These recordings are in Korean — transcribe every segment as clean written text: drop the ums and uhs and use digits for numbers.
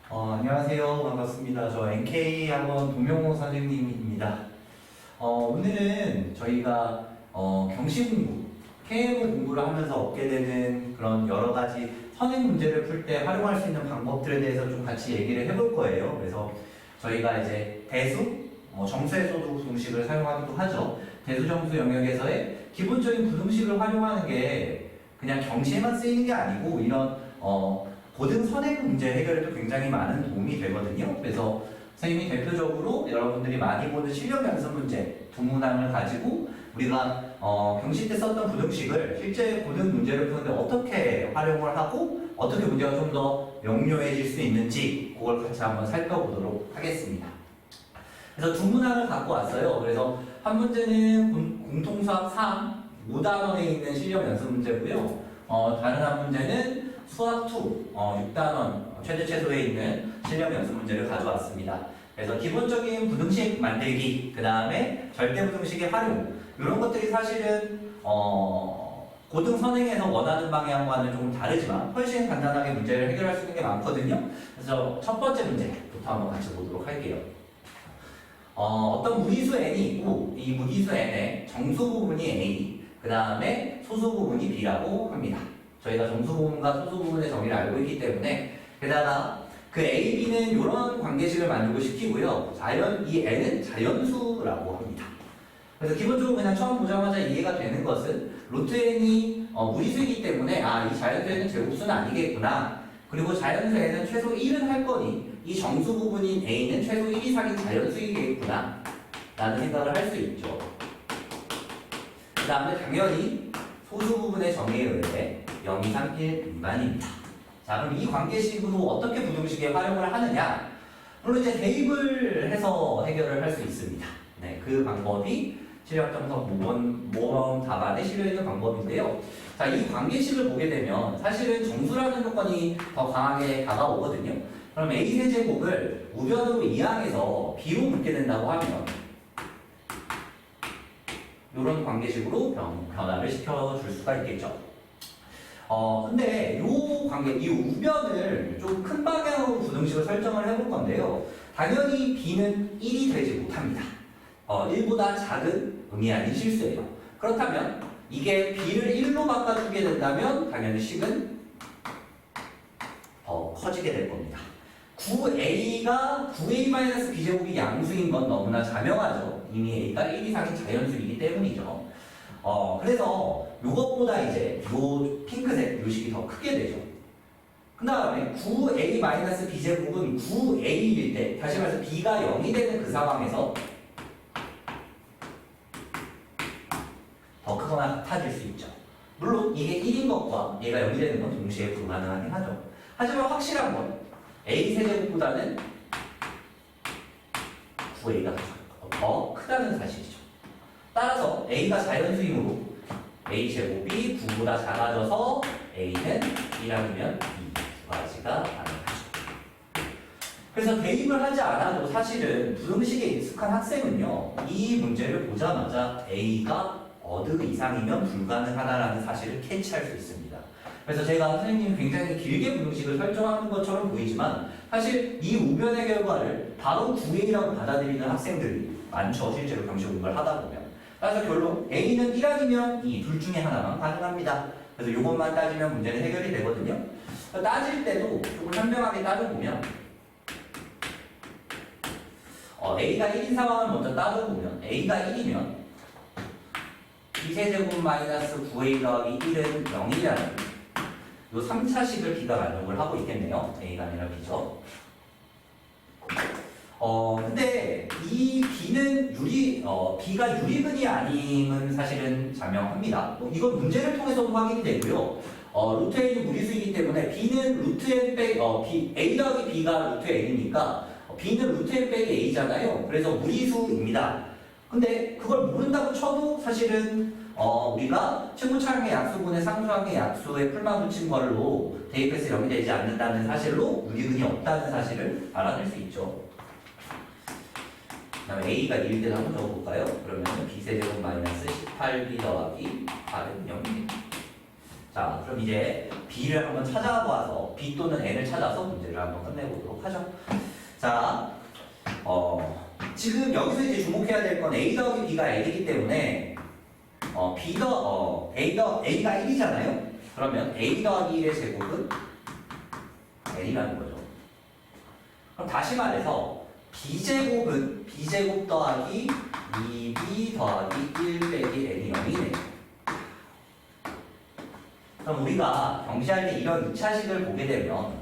안녕하세요. 반갑습니다. 저 NK 학원 동명호 선생님입니다. 오늘은 저희가 경시공부, KM 공부를 하면서 얻게 되는 그런 여러 가지 선행 문제를 풀 때 활용할 수 있는 방법들에 대해서 좀 같이 얘기를 해볼 거예요. 그래서 저희가 이제 대수, 정수에서도 부등식을 사용하기도 하죠. 대수정수 영역에서의 기본적인 부등식을 활용하는 게 그냥 경시에만 쓰이는 게 아니고 이런 고등 선행 문제 해결에도 굉장히 많은 도움이 되거든요. 그래서 선생님이 대표적으로 여러분들이 많이 보는 실력 연습 문제 두 문항을 가지고 우리가 경시 때 썼던 부등식을 실제 고등 문제를 푸는데 어떻게 활용을 하고 어떻게 문제가 좀 더 명료해질 수 있는지 그걸 같이 한번 살펴보도록 하겠습니다. 그래서 두 문항을 갖고 왔어요. 그래서 한 문제는 공통수학 3, 5단원에 있는 실력 연습 문제고요. 다른 한 문제는 수학 2, 6단원 최대 최소에 있는 실력 연습 문제를 가져왔습니다. 그래서 기본적인 부등식 만들기, 그 다음에 절대 부등식의 활용, 이런 것들이 사실은 고등 선행에서 원하는 방향과는 조금 다르지만 훨씬 간단하게 문제를 해결할 수 있는 게 많거든요. 그래서 첫 번째 문제부터 한번 같이 보도록 할게요. 어떤 무리수 n이 있고 이 무리수 n의 정수 부분이 a, 그 다음에 소수 부분이 b라고 합니다. 저희가 정수 부분과 소수 부분의 정의를 알고 있기 때문에 게다가 그 a, b는 이런 관계식을 만들고 시키고요. 이 n은 자연수라고 합니다. 그래서 기본적으로 그냥 처음 보자마자 이해가 되는 것은 루트 n이 무리수이기 때문에 이 자연수에는 제곱수는 아니겠구나. 그리고 자연수에는 최소 1은 할 거니 이 정수 부분인 a는 최소 1 이상인 자연수이겠구나 라는 생각을 할 수 있죠. 그 다음에 당연히 소수 부분의 정의에 의해 0 이상 1 미만입니다. 자, 그럼 이 관계식으로 어떻게 부등식에 활용을 하느냐? 물론 이제 대입을 해서 해결을 할 수 있습니다. 네, 그 방법이 실력정석 모범 답안에 실려있는 방법인데요. 자, 이 관계식을 보게 되면 사실은 정수라는 조건이 더 강하게 다가오거든요. 그럼 a세제곱을 우변으로 이항해서 b로 묶게 된다고 하면 이런 관계식으로 변화를 시켜줄 수가 있겠죠. 근데 이 우변을 좀 큰 방향으로 부등식을 설정을 해볼 건데요. 당연히 b는 1이 되지 못합니다. 1보다 작은 의미 아닌 실수예요. 그렇다면 이게 b를 1로 바꿔주게 된다면 당연히 식은 더 커지게 될 겁니다. 9a-b제곱이 양수인 건 너무나 자명하죠. 이미 a가 1 이상인 자연수이기 때문이죠. 그래서 이것보다 이제 요 핑크색 요식이 더 크게 되죠. 그 다음에 9a-b제곱은 9a일 때, 다시 말해서 b가 0이 되는 그 상황에서 더 크거나 같아질 수 있죠. 물론 이게 1인 것과 얘가 0이 되는 건 동시에 불가능하긴 하죠. 하지만 확실한 건 a세제곱보다는 9a가 더 크다는 사실이죠. 따라서 a가 자연수이므로 a제곱이 9보다 작아져서 a는 1이면 2 가지가 가능하죠. 그래서 대입을 하지 않아도 사실은 부등식에 익숙한 학생은요, 이 문제를 보자마자 a가 어느 이상이면 불가능하다라는 사실을 캐치할 수 있습니다. 그래서 제가 선생님이 굉장히 길게 부등식을 설정하는 것처럼 보이지만 사실 이 우변의 결과를 바로 9a라고 받아들이는 학생들이 많죠. 실제로 경시 공부를 하다 보면. 따라서 결론 a는 1 아니면 2, 둘 중에 하나만 가능합니다. 그래서 이것만 따지면 문제는 해결이 되거든요. 따질 때도 조금 현명하게 따져보면 a가 1인 상황을 먼저 따져보면 a가 1이면 b세제곱 마이너스 9a 더하기 1은 0이라는 요 3차식을 b가 만족을 하고 있겠네요. a가 아니라 b죠. 근데 이 b는 b가 유리근이 아님은 사실은 자명합니다. 이건 문제를 통해서도 확인이 되고요. 루트 n이 무리수이기 때문에 b는 루트 n 빼기 a 더하기 b가 루트 n이니까 b는 루트 n 빼기 a잖아요. 그래서 무리수입니다. 근데 그걸 모른다고 쳐도 사실은 우리가 친구차항의 약수분의 상수항의 약수에 풀만 붙인 걸로 대입해서 0이 되지 않는다는 사실로 유리근이 없다는 사실을 알아낼 수 있죠. 그 다음에 a가 1일 때 한번 적어볼까요? 그러면 b세제곱 마이너스 18b 더하기 8은 0입니다. 자, 자, 그럼 이제 b를 한번 찾아보아서 b 또는 n을 찾아서 문제를 한번 끝내보도록 하죠. 자, 지금 여기서 이제 주목해야 될 건 a 더하기 b가 n이기 때문에 a가 1이잖아요. 그러면 a 더하기 1의 제곱은 n이라는 거죠. 그럼 다시 말해서 b제곱은 b제곱 더하기 2b 더하기 1 빼기 n이 0이네요. 그럼 우리가 경시할 때 이런 2차식을 보게 되면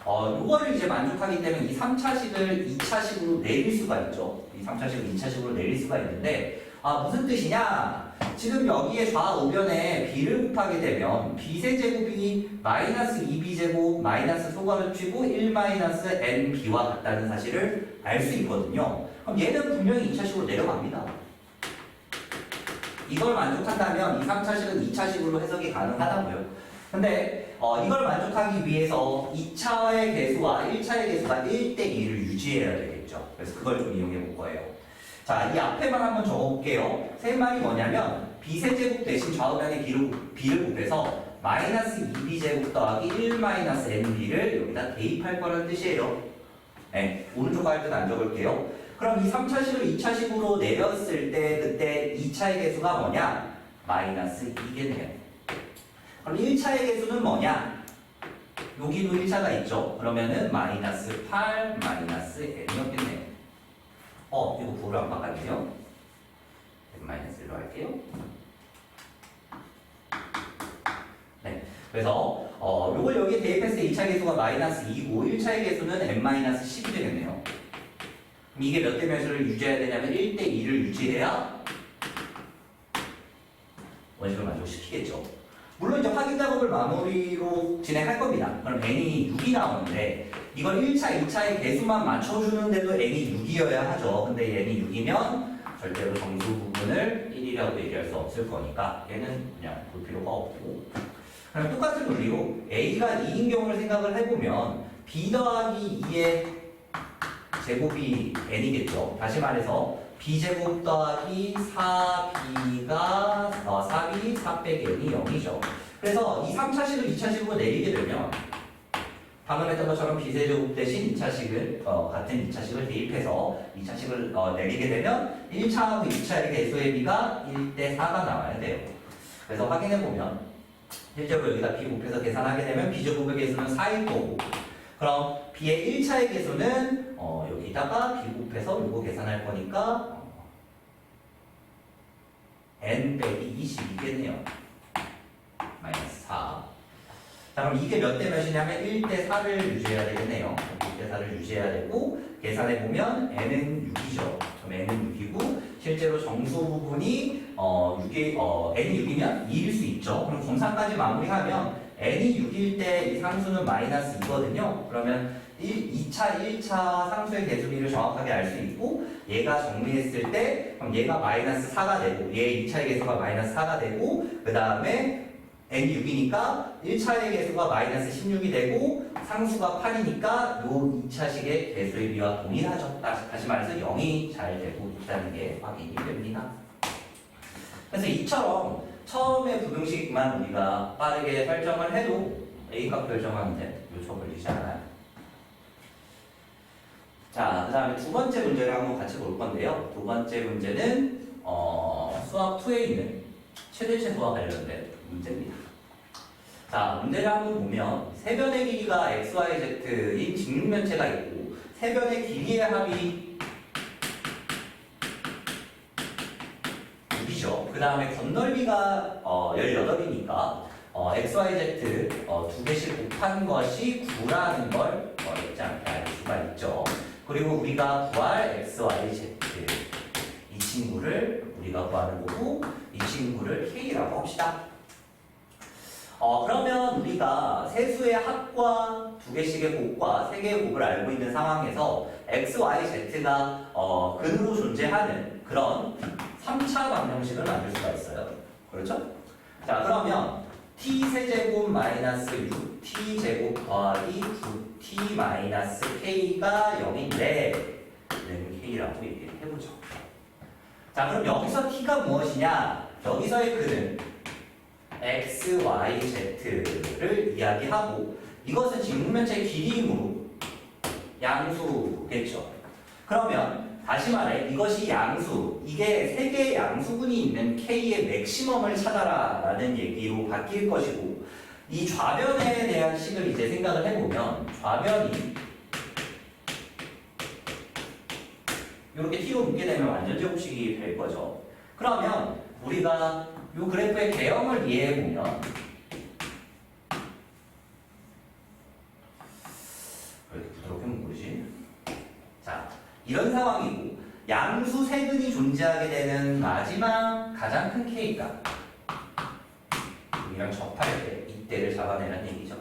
요거를 이제 만족하기 때문에 이 3차식을 2차식으로 내릴 수가 있죠. 이 3차식을 2차식으로 내릴 수가 있는데 무슨 뜻이냐? 지금 여기에 좌우변에 b를 곱하게 되면 b세제곱이 마이너스 2b제곱 마이너스 소괄호 치고 1 마이너스 nb와 같다는 사실을 알 수 있거든요. 그럼 얘는 분명히 2차식으로 내려갑니다. 이걸 만족한다면 이 3차식은 2차식으로 해석이 가능하다고요. 근데 이걸 만족하기 위해서 2차의 개수와 1차의 개수가 1대2를 유지해야 되겠죠. 그래서 그걸 좀 이용해 볼 거예요. 자, 이 앞에만 한번 적어볼게요. 세 말이 뭐냐면 b세제곱 대신 좌우변에 b를 곱해서 마이너스 2b제곱 더하기 1 마이너스 nb를 여기다 대입할 거라는 뜻이에요. 네, 오른쪽 갈 때는 안 적을게요. 그럼 이 3차식을 2차식으로 내렸을 때 그때 2차의 개수가 뭐냐? 마이너스 2겠네요. 그럼 1차의 개수는 뭐냐? 여기도 1차가 있죠. 그러면은 마이너스 8 마이너스 n이었겠네요. 이거 부호를 안 바꿨네요. 마이너스 1로 할게요. 네, 그래서 요걸 여기에 대입했을 때 2차 개수가 마이너스 2고 1차의 개수는 n 마이너스 10이 되겠네요. 이게 몇 대 몇을 유지해야 되냐면 1대2를 유지해야 원식을 만족시키겠죠. 물론 이제 확인 작업을 마무리로 진행할 겁니다. 그럼 n이 6이 나오는데 이걸 1차, 2차의 개수만 맞춰주는데도 n이 6이어야 하죠. 근데 n이 6이면 절대로 정수 부분을 1이라고 얘기할 수 없을 거니까 얘는 그냥 볼 필요가 없고, 그럼 똑같은 논리로 a가 2인 경우를 생각을 해보면 b 더하기 2의 제곱이 n이겠죠. 다시 말해서 b제곱 더하기 4b가 4b 4 빼기 n이 0이죠. 그래서 이 3차식을 2차식으로 내리게 되면 방금 했던 것처럼 b세제곱 대신 2차식을 같은 2차식을 대입해서 2차식을 내리게 되면 1차하고 2차의 개수의 b가 1대 4가 나와야 돼요. 그래서 확인해 보면 실제로 여기다 b 곱해서 계산하게 되면 b제곱의 개수는 4일 거고, 그럼 b의 1차의 개수는 여기다가 b 곱해서 요거 계산할 거니까 n 빼기 20이겠네요. 마이너스 4. 자, 그럼 이게 몇 대 몇이냐면 1대 4를 유지해야 되겠네요. 1대 4를 유지해야 되고, 계산해 보면 n은 6이죠. 그럼 n은 6이고 실제로 정수 부분이 n이 6이면 2일 수 있죠. 그럼 공산까지 마무리하면 n이 6일 때 이 상수는 마이너스 2거든요. 그러면 2차, 1차 상수의 개수비를 정확하게 알 수 있고, 얘가 정리했을 때 그럼 얘가 마이너스 4가 되고 얘 2차의 개수가 마이너스 4가 되고, 그 다음에 n이 6이니까 1차의 개수가 마이너스 16이 되고 상수가 8이니까 요 2차식의 개수의 비와 동일하죠. 다시 말해서 0이 잘 되고 있다는 게 확인이 됩니다. 그래서 이처럼 처음에 부등식만 우리가 빠르게 설정을 해도 A값 결정하는데 요청 걸리지 않아요. 자, 그 다음에 두 번째 문제를 한번 같이 볼 건데요. 두 번째 문제는 수학 2에 있는 최대체수와 관련된 문제입니다. 자, 문제를 한번 보면 세 변의 길이가 x, y, z인 직육면체가 있고 세 변의 길이의 합이 6이죠. 그 다음에 건널비가 18이니까 x, y, z 두 개씩 곱한 것이 9라는 걸 어렵지 않게 알 수가 있죠. 그리고 우리가 구할 x, y, z 이 친구를 우리가 구하는 거고 이 친구를 k라고 합시다. 그러면 우리가 세수의 합과 두 개씩의 곱과 세 개의 곱을 알고 있는 상황에서 x, y, z가 근으로 존재하는 그런 3차 방정식을 만들 수가 있어요. 그렇죠? 자, 그러면 t 세제곱 마이너스 6t 제곱 더하기 9t 마이너스 k가 0인데 얘는 k라고 얘기를 해보죠. 자, 그럼 여기서 t가 무엇이냐? 여기서의 근은 x, y, z를 이야기하고 이것은 직무면체의 길이이므로 양수겠죠. 그러면 다시 말해 이것이 양수, 이게 세 개의 양수분이 있는 K의 맥시멈을 찾아라 라는 얘기로 바뀔 것이고 이 좌변에 대한 식을 이제 생각을 해보면 좌변이 이렇게 t로 묶게 되면 완전 제곱식이 될 거죠. 그러면 우리가 이 그래프의 개형을 이해해보면 왜 이렇게 부드럽게 묶으지? 자, 이런 상황이고 양수 세근이 존재하게 되는 마지막 가장 큰 K가 여기랑 접할 때 이때를 잡아내는 얘기죠.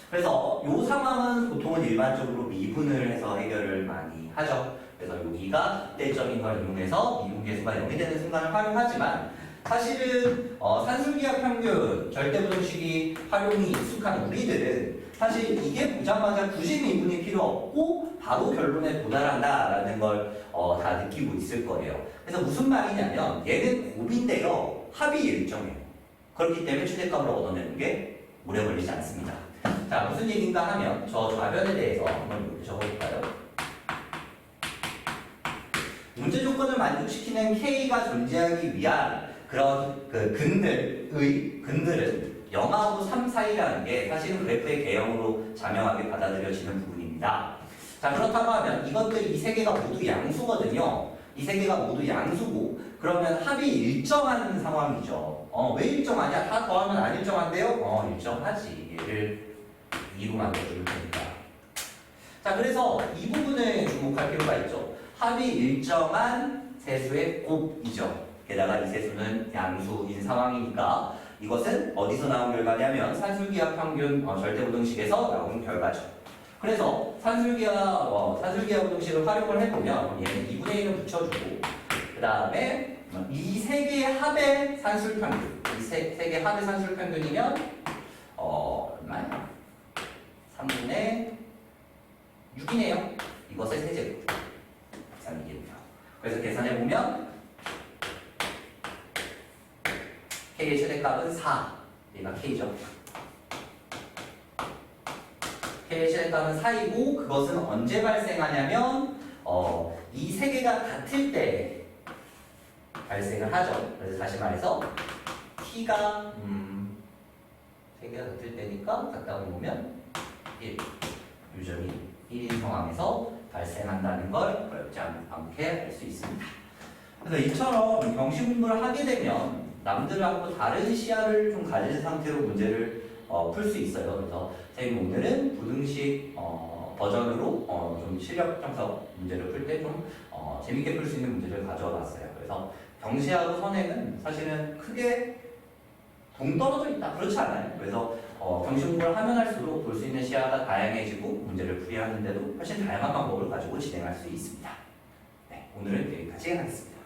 그래서 이 상황은 보통은 일반적으로 미분을 해서 해결을 많이 하죠. 그래서 여기가 이때점인 걸 이용해서 미분 계수가 0이 되는 순간을 활용하지만 사실은 산술기하 평균, 절대부등식이 활용이 익숙한 우리들은 사실 이게 보자마자 굳이 미분이 필요 없고 바로 결론에 도달한다라는 걸 다 느끼고 있을 거예요. 그래서 무슨 말이냐면 얘는 곱인데요. 합이 일정해요. 그렇기 때문에 최대값을 얻어내는 게 오래 걸리지 않습니다. 자, 무슨 얘기인가 하면 저 좌변에 대해서 한번 이렇게 적어볼까요? 문제 조건을 만족시키는 K가 존재하기 위한 그런 그 근들은 0하고 3 사이라는 게 사실은 그래프의 개형으로 자명하게 받아들여지는 부분입니다. 자, 그렇다고 하면 이것들 이 세 개가 모두 양수거든요. 이 세 개가 모두 양수고 그러면 합이 일정한 상황이죠. 왜 일정하냐? 다 더하면 안 일정한데요? 일정하지. 얘를 2로 만들어주면 됩니다. 자, 그래서 이 부분에 주목할 필요가 있죠. 합이 일정한 세수의 곱이죠. 게다가 이 세수는 양수인 상황이니까 이것은 어디서 나온 결과냐면 산술기하 평균 절대부등식에서 나온 결과죠. 그래서 산술기하 부등식을 활용을 해보면 얘는 2분의 1을 붙여주고 그 다음에 이 세 개의 합의 산술평균 이 세 개의 합의 산술평균이면 얼마야? 3분의 6이네요. 이것의 세제곱 계산이겠네요. 그래서 계산해보면 K의 최대값은 4 얘가 K죠. K의 최대값은 4이고 그것은 언제 발생하냐면 이 세 개가 같을 때 발생을 하죠. 그래서 다시 말해서 T가 세 개가 같을 때니까 갖다 보면 1 요점이 1인 상황에서 발생한다는 걸 어렵지 않게 알 수 있습니다. 그래서 이처럼 경시 공부를 하게 되면 남들하고 다른 시야를 좀 가진 상태로 문제를 풀 수 있어요. 그래서 선생님 오늘은 부등식 버전으로 좀 실력 정석 문제를 풀 때 좀 재밌게 풀 수 있는 문제를 가져와 봤어요. 그래서 경시하고 선행은 사실은 크게 동떨어져 있다 그렇지 않아요. 그래서 경시 공부를 하면 할수록 볼 수 있는 시야가 다양해지고 문제를 풀이하는데도 훨씬 다양한 방법을 가지고 진행할 수 있습니다. 네, 오늘은 여기까지 하겠습니다.